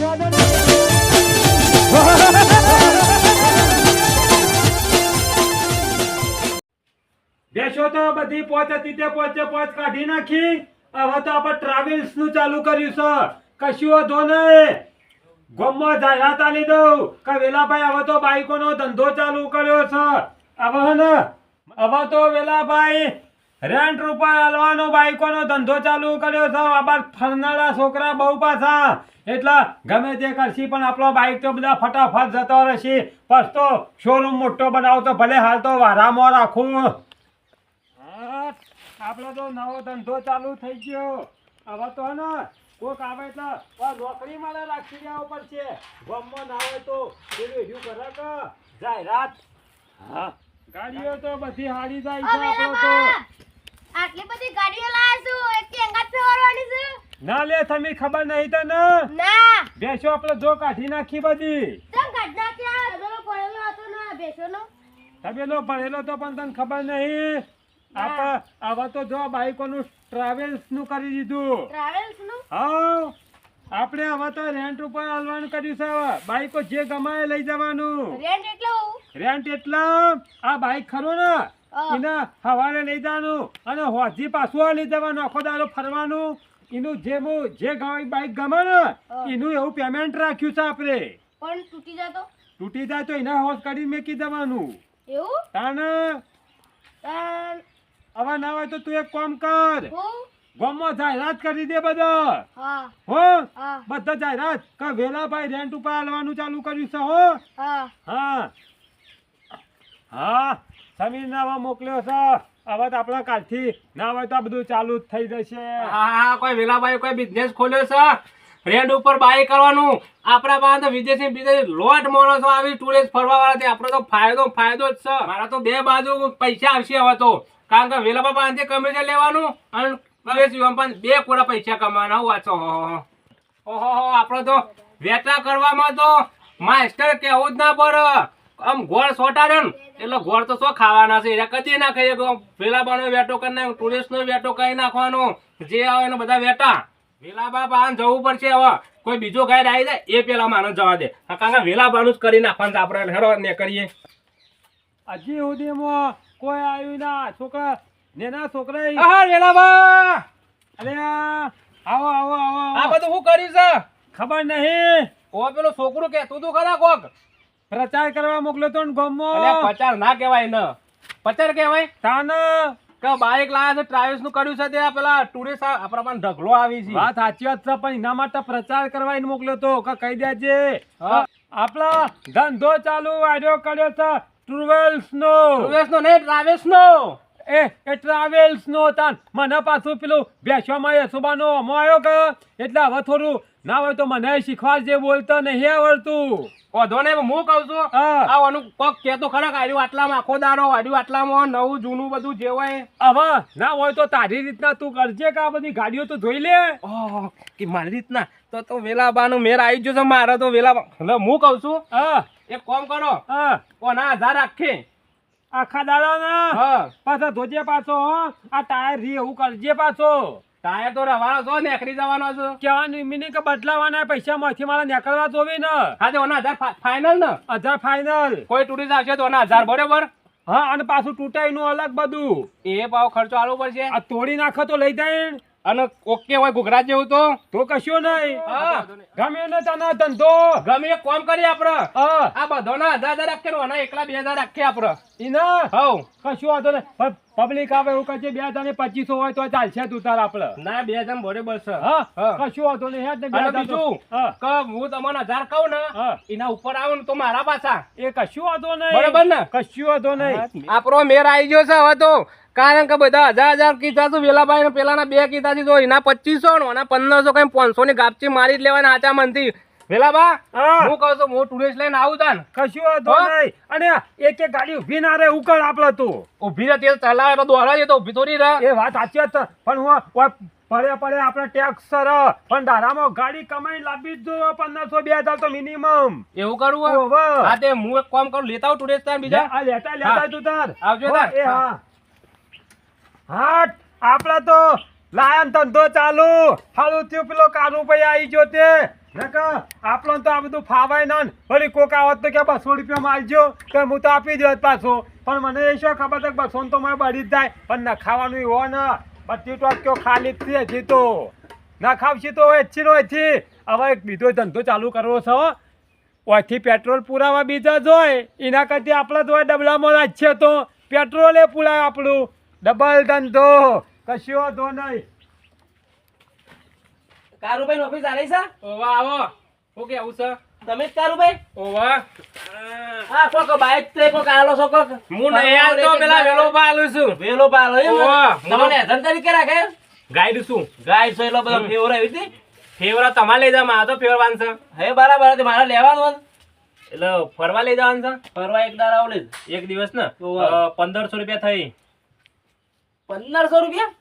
બેસો તો બધી પોચ હતી તે પોચે પોચ કાઢી નાખી. હવે તો આપણે ટ્રાવેલ્સ નું ચાલુ કર્યું છે. કશું વાંધો નહીં. ગામમાં જાહેરાત આલી દઉં કે વેલાભાઈ હવે તો બાઈકો નો ધંધો ચાલુ કર્યો છે. હવે તો વેલાભાઈ રેન્ટ ઉપર હાલવાનો બાઈકો નો ધંધો ચાલુ કર્યો છે. આબાર ફરનારા છોકરા બહુ પાછા, એટલે ગમે તે કરશી પણ આપણો બાઈક તો બધા ફટાફટ જતો રહેશે. બસ તો શોરૂમ મોટો બનાવો તો ભલે, હાલ તો વારામાં રાખું. આપણો તો નવો ધંધો ચાલુ થઈ ગયો. હવે તો ને કોક આવે એટલે નોકરી મળે રાખી દેવા પડશે. ગામમાં ના હોય તો પેલું હેડ્યું કરે કે જાહેરાત. હા, ગાડીઓ તો બધી હારી જાય છે. આપણો તો આટલી બધી ગાડીઓ લાયા છું, એક કેંગાત ફેરવાની છે. ના લે, તમે ખબર નહીં તને? ના બેસો આપણે જો કાઢી નાખી બધી. તમ ગાડના કે તબેલો પડેલો હતો ને બેસોનો. તબેલો પડેલો તો પણ તને ખબર નહીં. હવે તો જો બાઈકોનું ટ્રાવેલ્સ નું કરી દીધું. ટ્રાવેલ્સ નું? હા, આપણે હવે તો રેન્ટ ઉપર હાલવાનું કર્યું છે. બાઈકો જે ગમાય લઈ જવાનું. રેન્ટ એટલે રેન્ટ એટલે આ બાઈક ખરું ને એને સવારે લઈ જવાનું અને હોજી પાછું લઈ જવાનું. આખો દાડો ફરવાનું. એનું જે બાઈક ગમે ને એનું એવું પેમેન્ટ રાખ્યું છે આપણે. પણ તૂટી જતો? તૂટી જાય તો એના હોશ કાઢી મેકી દેવાનું. એવું? તાને હવે ના હોય તો તું એક કામ કર, ગામમાં જાહેરાત કરી દે બધા. હો, બધા જાહેરાત કે વેલાભાઈ રેન્ટ ઉપર હાલવાનું ચાલુ કર્યું છે. હો, હા હા, સમીર નાવા મોકલ્યો છે. હવે તો આપણા કાલથી ના હોય તો આ બધું ચાલુ જ થઈ જશે. હા, કોઈ વેલાભાઈ કોઈ બિઝનેસ ખોલ્યો છે રેન્ટ ઉપર બાય કરવાનું. આપણા પાસે તો વિદેશી લોટ માણસો આવી ટુરિસ્ટ ફરવા વાળા છે. આપણો તો ફાયદો જ છે. મારા તો બે બાજુ પૈસા આવશે હવે તો, કારણ કે વેલાભાઈ પાસેથી કમિશન લેવાનું અને બે કોડા પૈસા કમાવાના. વાંચો ઓહો, આપણો તો વેટા કરવામાં તો માસ્ટર કેવું જ ના પડે. આમ ગોળ સોટાડે ને એટલે ગોળ તો શું ખાવાના છે, કદી ના ખાઈએ. વેલાબાનો વેટો કરી નાખ, ટુરિસ્ટ નો વેટો કરી નાખવાનો. જે આવે એને બધા વેટા. વેલાબા પાસે જવું પડશે. હવે કોઈ બીજો ગાઈડ આવી જાય એ પેલા માનો જવા દે, કારણ કે વેલાબાનું જ કરી નાખવાનું આપણે. હેરો ને કરીએ. હજી સુધીમાં કોઈ આવ્યું ના. છોકરા નેના છોકરા. હા વેલાબા, અરે આવો આવો આવો. આ બધું શું કર્યું છે ખબર નહીં. ઓ પેલો છોકરું કે તું ખરા કોક પ્રચાર કરવા મોકલ્યો તો ને ગામમાં. અલ્યા પચાર ના કહેવાય ને, પચાર કહેવાય. તાને કે બાઈક લાયા છે ટ્રાવેલ્સ નું કર્યું છે તે પેલા ટુરિસ્ટ આપણા પાસે ઢગલો આવી છે. વાત સાચી વાત છે, પણ એના માટે પ્રચાર કરવા એને મોકલ્યો તો કે કહી દેજે આપણા ધંધો ચાલુ આડ્યો કર્યો છે ટ્રાવેલ્સ નો નહીં ટ્રાવેલ્સ નો. એ ટ્રાવેલ્સ નો તાન મને પાછું પેલું બેસવામાં યસુબાનો અમો આવ્યો કે એટલે હવે થોડું ના હોય તો મને શીખવાડજે, બોલતો નહીં આવડતું. વાંધો નહીં, હું કહું છું આવાનું કોક કેતો ખરા આડ્યું આટલામાં આખો દાડો આડ્યું આટલામાં નવું જૂનું બધું જે હોય. હવે ના હોય તો તારી રીતના તું કરજે કે આ બધી ગાડીઓ તો જોઈ લે. કે મારી રીતના તો વેલાબાનું મેર આવી ગયો છે મારે તો. વેલાબા એટલે હું કહું છું એક કામ કરો, કોના 1000 રાખે આખા દાડા ના પાછા ધોજે પાછો. આ ટાયર રી એવું કરજે પાછો. ટાયર તો રવાનો છો, નેકરી જવાનો છો. કેવાનું મિનિ કે બદલાવાના પૈસા માંથી મારા નીકળવા જોવી ને. હા તો 1000 ફાઈનલ ને? 1000 ફાઈનલ. કોઈ ટુરિસ્ટ આવશે તો 1000 બરોબર. હા, અને પાછું તૂટાઈ નું અલગ બધું. એ ભાવ ખર્ચો આલવો પડશે. આ તોડી નાખો તો લઈ જાય. અને ઓકે હોય ઘુઘરા જેવું તો કશું નહીં. ગમે ને તને ધંધો ગમે એક કામ કરીએ આપડે. આ બધો ના 1000 રાખીએ, એકલા 2000 રાખીએ આપડે. કશું વાંધો નહીં. પબ્લિક આવે એવું કહે 2225 હોય તો ચાલશે તું તાર આપડે. ના 2000 બરોબર છે. કશું વાંધો નહીં. બીજું કે હું તમને 1000 કહું ને એના ઉપર આવું ને તો મારા પાછા એ કશું વાંધો નહીં. બરોબર ને? કશું વાંધો નહીં. આપણો મેર આવી ગયો છે હવે તો, કારણ કે બધા 1000 કીધા છે વેલાભાઈ ને, પેલાના 2 કીધા છે તો એના 2500 એના 1500 કઈ 500 ની ગાપચી મારી જ લેવાના આચા મનથી. વેલાબા હું કહું છું હું ટુરિસ્ટ લઈને આવું તા ને. કશું વાંધો નહીં. અને એક ગાડી ઉભી ના રહે ઉકળ આપડે તું ઉભી રહે તે ચલાવે તો દોરા છે તો ઉભી થોડી રહે. એ વાત સાચી વાત. પણ હું પડે આપણે ટેક્સ સર પણ ધારામાં ગાડી કમાઈ લાવી જ 1500-2000 તો મિનિમમ. એવું કરવું હોય? હા તે હું એક કામ કરું, લેતા આવું ટુરિસ્ટ બીજા. લેતા તું તાર આવજો તાર. હા આપડે તો લાયન ધંધો ચાલુ. હાલું થયું પેલો કાનુ ભાઈ આવી ગયો તે નકર આપણને તો આ બધું ફાવાય ના ને. વળી કોક આવત તો કે 200 રૂપિયા માલજો તો હું તો આપી દેત પાછો. પણ મને એ શું ખબર છે કે 200 તો મને બળી જ જાય. પણ ન ખાવાનું હોય ને 25 ટોક્યો ખાલી જ છે હજી તો. ના ખાવશી તો એથી નો એથી. હવે એક બીજો ધંધો ચાલુ કરવો છે હો. ઓયથી પેટ્રોલ પુરાવા બીજા જોય એના કરતી આપણે જોય ડબલામાં નાખીએ તો પેટ્રોલે પુરાય આપણું. ડબલ ધંધો કશો વાંધો નહીં. કારુભાઈ ઓફિસ આવી છે? ઓવા આવો શું કેવું છે? તમે જ કારુભાઈ? ઓવા હા કોક બાઈક તે કોક આલો છો કોક. હું નહીં આવતો પેલા વેલો પાલું છું. વેલો પાલો એમ? ઓવા. તમને એજન્ટ તરીકે રાખે? ગાઈડ છું. ગાઈડ છો એટલો બધો ફેવર આવી હતી? ફેવરા તમારે લઈ જવા મારે તો ફેરવાનું છે. હે બરાબર હતી મારે લેવાનું હતું. એટલે ફરવા લઈ જવાનું છે ફરવા એક દાડા આવલે એક દિવસ ને ઓવા. 1500 રૂપિયા થઈ. 1500 રૂપિયા?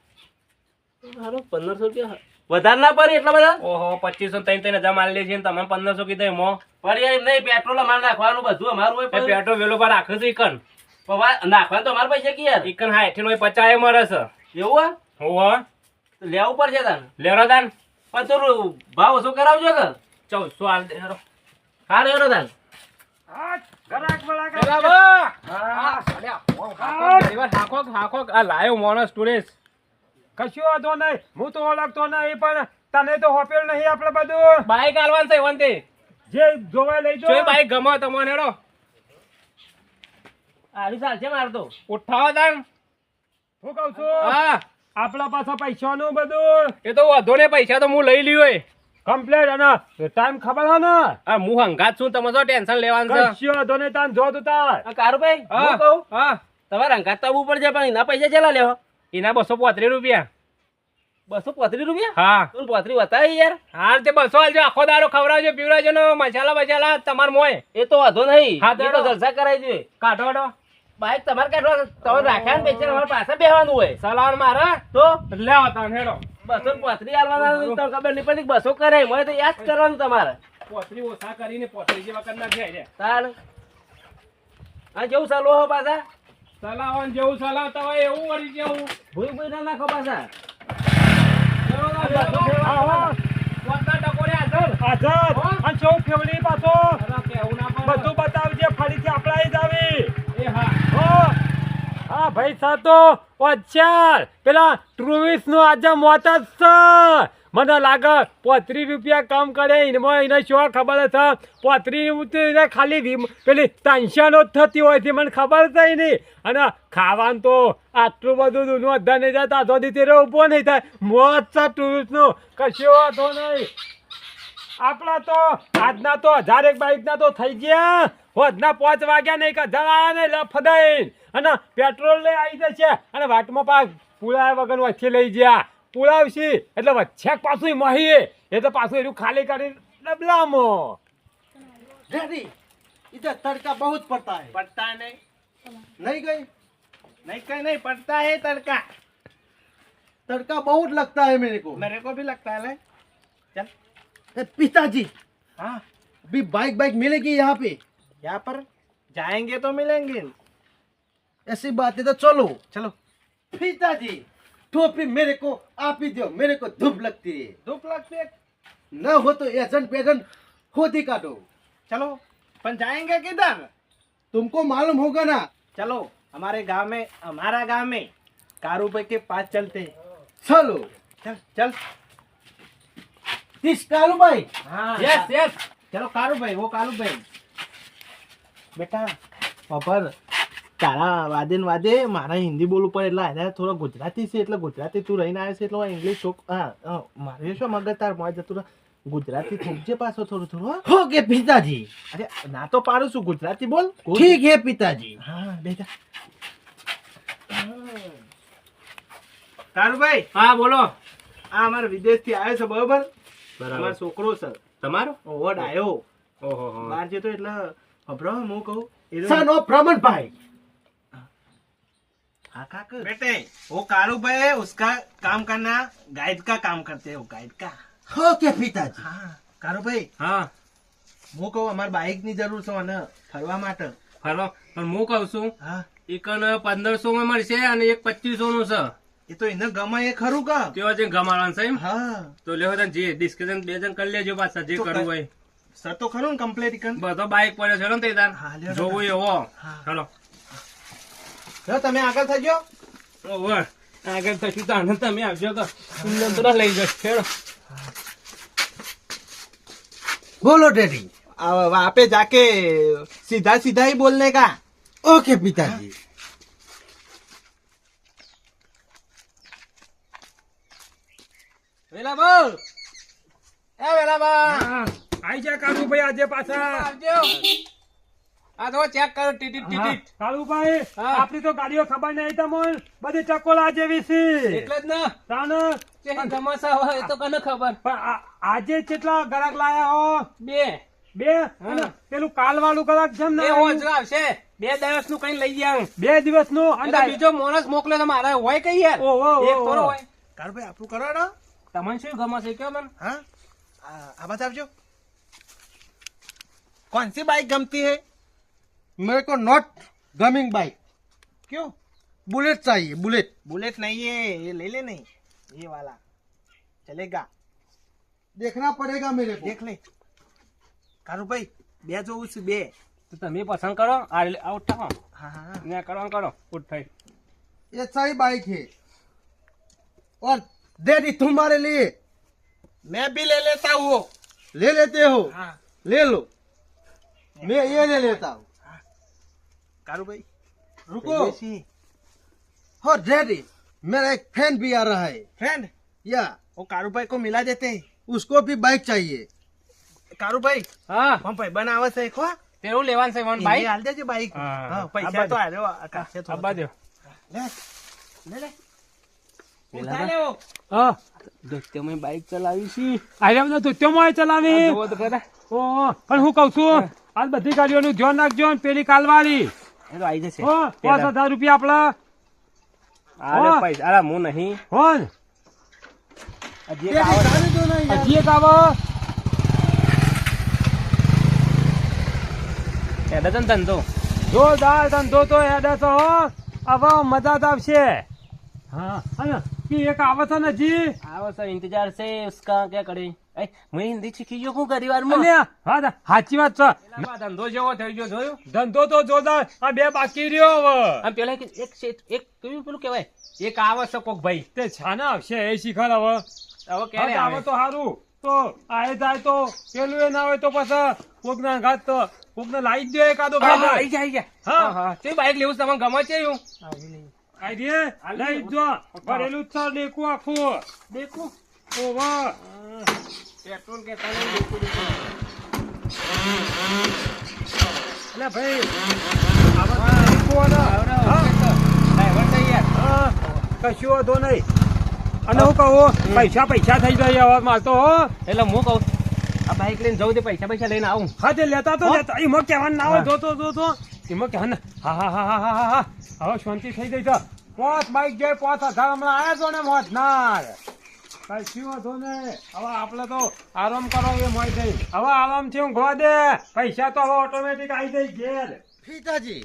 હારું 1500 રૂપિયા વધારે ના પડી એટલા બધા? ઓહો 2500 3 માલ લે છે ને તમે 1500 કીધા એમાં. પડી એમ નહીં પેટ્રોલ અમારે નાખવાનું બધું અમારું હોય એ પણ પેટ્રોલ વેલો પર રાખે છે ઈકન. નાખવાનું તો અમારા પૈસા કે યાર. ઈકન 60 નો 50 મરે છે. એવું હે? ઓહો તો લેવું પડશે તાને. લેરો દાન પણ થોડું ભાવ ઓછો કરાવજો કે? 1400 હાલ દે હેરો. હારું હેરો તાને. હા, ગરાક બરાક બરાબર. હા. હાકો આ લાયો માણસ ટુરેસ. કશું વાંધો નહીં. હું તો ઓળખતો નહીં પણ તને તો હોપેલ નહીં આપણે બધું. બાઈક આલવાનું છે વંતે. જે જોવાય લઈ જોઈ જો. બાઈક ગમો તમને હેડો. આવી ચાલશે મારે તો. ઉઠાવો દાન. હું કહું છું હા આપણા પાસે પૈસાનું બધું એ તો વધો ને પૈસા તો હું લઈ લ્યો. કમ્પ્લેટ અને ટાઈમ ખબર હે ને. આ હું હંગાત છું તમે શું ટેન્શન લેવાનું છે? કશું વાંધો નહીં તાન જો તું તાર. આ કારુભાઈ હા હું કહું હા તમારે અંગાત તો આવવું પડશે પણ એના પૈસા ચેલા લેવો? એના 235 રૂપિયા. 235 રૂપિયા? હા તું 35 બતાવી યાર. હા તે 200 આલજો. આખો દારો ખવડાવજો પીવડાવજો ને મસાલા બસાલા તમાર મોય એ તો વાંધો નહીં. હા, એ તો તો જલસા કરાવી જોઈએ. કાઢો કાઢો. બાઈક તમારે કાઢવા તમે રાખ્યા ને પૈસા અમારે પાસે બેહવાનું હોય સલાન મારે તો લેવા તા હેડો. 235 આલવાના તો ખબર નહીં પડી 200 કરે મને તો યાદ કરવાનું તમારે. પોતરી ઓછા કરીને પોતરી જેવા કરી નાખ્યા છે. તાર આ જેવું ચાલો હો પાછા સલાવન જેવું સલાવતા હોય એવું વળી જેવું. ભૂઈ ભૂઈ ના નાખો પાછા. આવો. પોતા ટકોરે હાજર. આઝાદ હો? અને ચૌ ફેવડી પાછો અલા કેવું ના પડે. બધું બતાવજે ફરીથી આપણા જ આવી. એ હા હો. હા ભાઈ સાતો ચાર પેલા ટ્રુવિસ નું આજે મોત જ છે. મને લાગે 35 રૂપિયા કમ કરે એમાં એને શું ખબર છે 35 ખાલી પેલી ટેન્શનો જ થતી હોય છે મને ખબર છે નહીં. અને ખાવાનું તો આટલું બધું દૂધનું અધા નહીં જાય તાતો દીધી રે ઊભો નહીં થાય. મોત છે ટ્રુવિસ નું કશો વાંધો નહીં. આપણા તો આજના તો 1001 બાઈકના તો થઈ ગયા. હોજના 5 વાગ્યા નહીં કે 1000 આયા ને લફદાઈ અને પેટ્રોલ લઈ આવી જશે અને વાટમાં પાક પુલાવ્યા વગર વચ્ચે લઈ ગયા. પુલાવશી એટલે વચ્ચે પાછું મહી એટલે પાછું એનું ખાલી કરી ડબલામાં. डैडी इधर तड़का बहुत पड़ता है पड़ता नहीं नहीं गई नहीं कहीं नहीं पड़ता है तड़का तड़का बहुत लगता है मेरे को मेरे को भी लगता है ले चल ए, पिताजी हाँ अभी बाइक बाइक मिलेगी यहाँ पे यहाँ पर जाएंगे तो मिलेंगे ऐसी बात है तो चलो चलो पिताजी टोपी मेरे को आप ही दो मेरे को धूप लगती है धूप लगती है न हो तो एजेंट पेजेंट होती काटो चलो पर जाएंगे किधर तुमको मालूम होगा ना चलो हमारे गांव में हमारा गांव में कारूबाई के पास चलते हैं चलो चल चल तीस कालू भाई हाँ યસ યસ. चलो कारूबाई वो कारूबाई बेटा ખબર તારા વાદે ને વાદે મારા હિન્દી બોલવું પડે એટલે આને થોડો ગુજરાતી છે એટલે ગુજરાતી તું રહીને આવ્યો છે એટલે ઇંગ્લિશ હા મારે શું મગજ તાર મોય જતું રહે. ગુજરાતી થોડું પાછો થોડું થોડું હો? हो गए पिताजी અરે ના તો પાડું છું ગુજરાતી બોલ ठीक है पिताजी હા બેટા કારુભાઈ હા બોલો. આ અમારે વિદેશથી આવ્યો છે બરોબર બરાબર. અમારો છોકરો છે તમારો ઓહો ડાયો ઓહો હો. બહાર જતો એટલે ખબરો હું કહું सन ऑफ रमन भाई हाँ काका बेटे वो कारू भाई है उसका काम करना गाइड का काम करते हो गाइड का हो गया पिताजी हाँ कारू भाई હા હું કહું અમારે બાઇક ની જરૂર છે અને ફરવા માટે ફરો પણ હું કહું છું હા એકન 1500 માં મળશે અને એક 2500 નું છે. એ તો એને ગમાય એ ખરું કા તેઓ જે ગમાડવાનું છે એમ હા તો લેવો તને જે ડિસ્કશન બે જણ કરી લેજો પાછા જે તો કરવું હોય સર તો ખરું ને કમ્પ્લેટ કન બધો બાઈક પડ્યો છે ને તે તાર હા, લ્યો, જોવું એવો હા. ચલો તમે આગળ થઈ ગયો ઓવર આગળ થશું તો આનંદ તમે આવજો તો સુંદર તો લઈ જશો ખેડો बोलो डैडी वहाँ पे जाके सीधा सीधा ही बोलने का ओके पिताजी વેલા બોલ એ વેલા બોલ હા, આઈ જા કાળુભાઈ આજે પાછા આવજો આ તો ચેક કરો ટીટીટ હા, ટીટીટ કાળુભાઈ હા. આપણી તો ગાડીઓ ખબર નહીં તમને બધી ચકોલા જેવી છે એટલે જ ને તાન જે તમાશા હોય એ તો કને ખબર પણ આજે કેટલા ગ્રાહક લાયા હો બે બે અને પેલું કાલ વાળું ગ્રાહક છે ને એ હોજ આવશે 2 દિવસ નું કઈ લઈ જાવ 2 દિવસનું અને બીજો માણસ મોકલે તો મારે હોય કઈ યાર ઓહો, એક ઓહો. થોડો હોય કારુભાઈ આપણું કરાડો તમને શું ગમે છે કયો મને हाँ आ बताओ कौन सी बाइक गमती है मेरे को नॉट गमिंग बाइक क्यों बुलेट चाहिए बुलेट बुलेट नहीं है ये ले ले नहीं ये वाला चलेगा देखना पड़ेगा मेरे को देख ले कारू भाई बे जो उस बे તો તમે પસંદ કરો આ ઉઠાવો हाँ हाँ ને કરવાનું કરો ઉઠાઈ ये सही बाइक है और डैडी तुम्हारे लिए मैं भी ले लेता हूँ ले लेते हो हाँ ले लो मैं ये ले लेता हूँ कारू भाई रुको हो डैडी मेरा एक फ्रेंड भी आ रहा है फ्रेंड या वो कारू भाई को मिला देते हैं उसको भी बाइक चाहिए कारू भाई હા हम भाई बनावा से खो તેરું લેવાનું છે વન બાઈક हाल दे बाइक हाँ, हाँ पैसा आबा तो दे। आ जाओ आकाश से थोड़ा આબા દો ले ले ले ઉઠા લેવો હા દોસ્તો મેં બાઈક ચલાવી છે આરે બધું તું તેમાં ચલાવી જોવો તો ખરા ઓહો, પણ હું કઉ છું આ બધી ગાડીઓનું ધ્યાન રાખજો ને પેલી કાલવાળી એ તો આવી જશે હો 5000 રૂપિયા આપડા અરે હો. પૈસા અરે હું નહીં હો ને? હજી એક આવે છે. दो ना यार હજી એક આવો એડા તન ધંધો જોરદાર ધંધો તો હેડે છે હો હવે મજા જ આવશે હા અને ઈ એક આવે છે ને જી આવો સર ઇંતજાર છે ઉસકા ક્યાં કરે એ હું હિન્દી શીખી ગયો હું ઘણી વારમાં અલ્યા, હા દા, સાચી વાત છે આ ધંધો જેવો થઈ ગયો જોયું ધંધો તો જોરદાર આ બે બાકી રહ્યો હવે આમ પેલા એક કેવું પેલું કહેવાય એક આવે છે કોક ભાઈ તે છાને આવશે એ શીખર હવે હવે હા, ક્યારે તો આવે આવે તો સારું તો આય જાય તો પેલું એ ના હોય તો પછી કોકના ઘાત તો કોકને લાવી જ દો એકાદો હા, ભાઈ આઈ જા આઈ જા હા. હા હા તે બાઈક લેવું છે તમને ગમે છે એવું આઈ દે લઈ જ જો ભરેલું જ છે દેખું આખું દેખું ઓહો પેટ્રોલ કે તને દેખું અલે ભાઈ આવા દેખું અને હા, ડ્રાઈવર થઈ યાર હા, કશું વાંધો નહીં અને હું કહું પૈસા થઈ જાય હવે માર તો હો એટલે હું કહું આ બાઈક લઈને જવું તે પૈસા લઈને આવું હા તે લેતા તો લેતા એમાં કહેવાનું ના હોય જોતો એમાં કહેવાનું હા હા હા હા હા હા હવે શાંતિ થઈ ગઈ છે 5 બાઈક જાય 5000 હમણાં આયા છો ને મોજ ના કશું વાંધો નહીં હવે આપણે તો આરામ કરો એમ હોય થઈ હવે આરામથી ઊંઘવા દે પૈસા તો હવે ઓટોમેટિક આવી જાય ઘેર पिताजी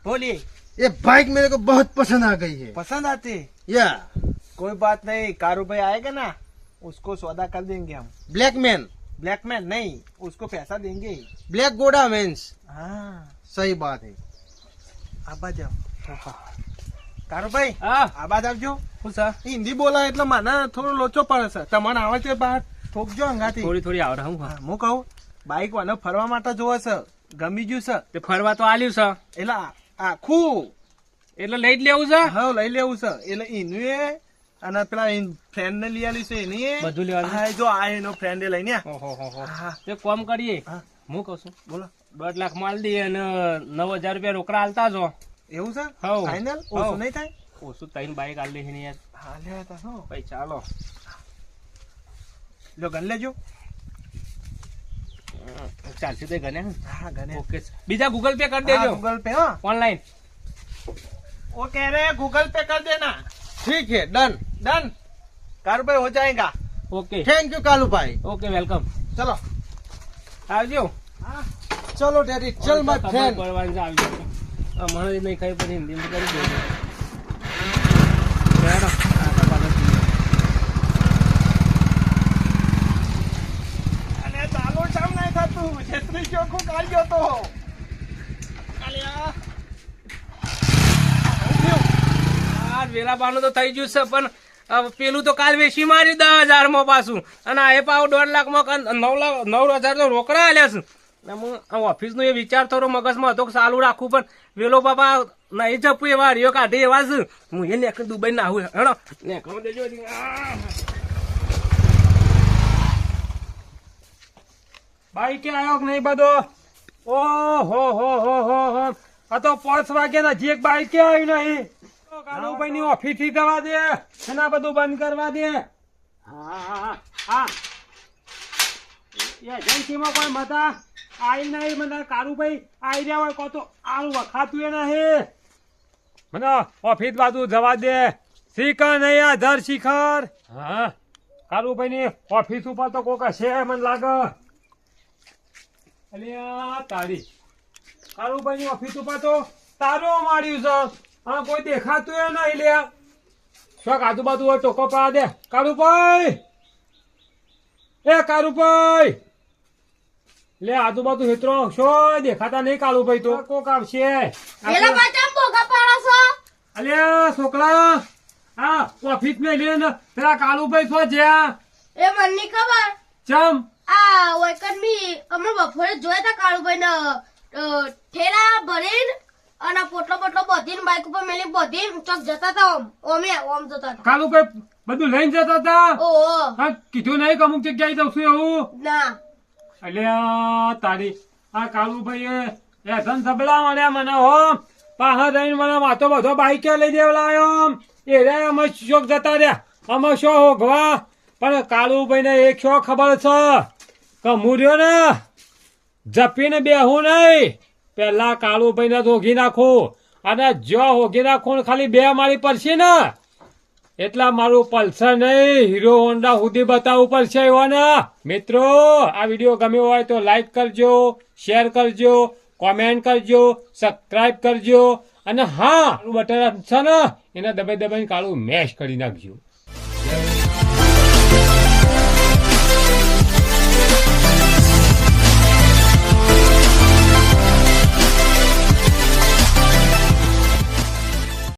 बोलिए ये बाइक मेरे को बहुत पसंद आ गई है पसंद आती है या कोई बात नहीं कारू भाई आएगा ना उसको सौदा कर देंगे हम ब्लैक मैन ब्लैक मैन नहीं उसको पैसा देंगे ही ब्लैक गोडा मीन्स हाँ सही बात है अब आ जाओ કારુ ભાઈ હા આ બાદ આવજો શું સર હિન્દી બોલાય એટલે મને થોડો લોચો પડે છે તમને આવે છે બહાર ઠોકજો અંગાથી થોડી આવડે હું હા, હું કહું બાઈક વાને ફરવા માટે જોવે છે ગમી ગયું છે તે ફરવા તો આલ્યું છે એટલે આખું એટલે લઈ જ લેવું છે હા લઈ લેવું છે એટલે એનું એ અને પેલા ફ્રેન્ડ ને લઈ આલી છે એની એ. બધું લેવાનું? હા, જો આ એનો ફ્રેન્ડ લઈને આવ્યા. ઓહો હો હો હા તે કોમ કરીએ હા. હું કહું છું બોલો 1.5 લાખ માલ દઈએ અને 9000 રૂપિયા રોકડા આલતા જો એવું છે હઉ. ફાઈનલ હઉ. ઓછું નહીં થાય ઓછું તઈને બાઈક આલ દે છે ને યાર હા લે તો શું પૈસા આલો લો ગણ લેજો ચાલશે તે ગણે હા ગણે ઓકે બીજા ગૂગલ પે કરી हाँ, દેજો गूगल पे हाँ ઓનલાઈન वो कह रहे हैं गूगल पे कर देना ठीक है डन डन कार पे हो जाएगा ઓકે थैंक यू कालू भाई ઓકે વેલકમ चलो આવજો चलो डैडी चल माय ખબર फ्रेंड પડવાની છે, આવજો મને નહીં ખબર પડી હિન્દીમાં કરી દેજો બેઠો. ગયું છેત્રી ચોખ્ખું કાઢી ગયો તો આ વેલાબાનું તો થઈ ગયું છે પણ પેલું તો કાલ વેચી માર્યું 10,000 માં પાછું અને આ પાવ 1.5 લાખમાં 9,000 તો રોકડા આલ્યા છે ઓફિસ નું એ વિચાર થોડો મગજમાં હતો કે ચાલુ રાખવું પણ વેલો બાપા નહીં જપું એવા હરિયો કાઢે એવા છે હું એ નેક દુબઈ ના આવું હેડો નેકમાં દેજો બાઈક કે આવ્યો કે નહીં બધો ઓહો આ તો 5 વાગ્યા નજીક બાઈક કે આવ્યું નહીં કાળુભાઈ ની ઓફિસ થી જવા દે એના બધું બંધ કરવા દે હા એજન્સીમાં કોઈ મતા આઈ નહીં મને કાળુભાઈ આઈ રહ્યા હોય કો તો આનું વખાતું એ નહીં મને ઓફિસ બાજુ જવા દે શિખર નહીં આ ધર શિખર હા કાળુભાઈ ની ઓફિસ ઉપર તો કોક હશે મને લાગે અલ્યા તારી કાળુભાઈ ની ઓફિસ ઉપર તો તારો માર્યું છે હા કોઈ દેખાતું એ નહીં લે શોક આજુબાજુ હોય ટોકો પા દે કાળુભાઈ એ કાળુભાઈ લે આજુબાજુ હેતરો શો દેખાતા નહીં કાળુભાઈ તો કોક આવશે વેલા પાછા બોગા પાડો છો અલ્યા છોકરા હા ઓફિસ મેં લે ને પેલા કાળુભાઈ છો જ્યાં એ મને ની ખબર ચમ આ વૈકન મી અમે બપોરે જોયા તા કાળુભાઈ ને ઠેલા ભરીને અને પોટલો બધીને બાઈક ઉપર મેલી બધીને ચોક જતા તા ઓમ જતા તા કાળુભાઈ બધું લઈને જતા હતા ઓહો હા કીધું નહીં કે અમુક જગ્યાએ જશું એવું ના અલ્યા તારી આ કાળુભાઈ એ ધન સબલા મળ્યા મને હો પાહા દઈને મને માથો બધો બાઈકે લઈ દેવલાયો એ રે અમે શોક જતા રહ્યા અમે શો હોગવા પણ કાળુભાઈ ને એક શો ખબર છે કે મુર્યો ને જપીને બેહું નહીં પેલા કાળુભાઈ ને હોગી નાખું અને જો હોગી નાખું ખાલી 2 મારી પડશે ને એટલા મારું પલ્સર નહીં હીરો હોન્ડા સુધી બતાવવું પડશે એવાને મિત્રો આ વિડીયો ગમ્યો હોય તો લાઈક કરજો શેર કરજો કોમેન્ટ કરજો સબસ્ક્રાઇબ કરજો અને હા બટન છે ને એને દબાઈ દબાઈને કાળું મેશ કરી નાખજો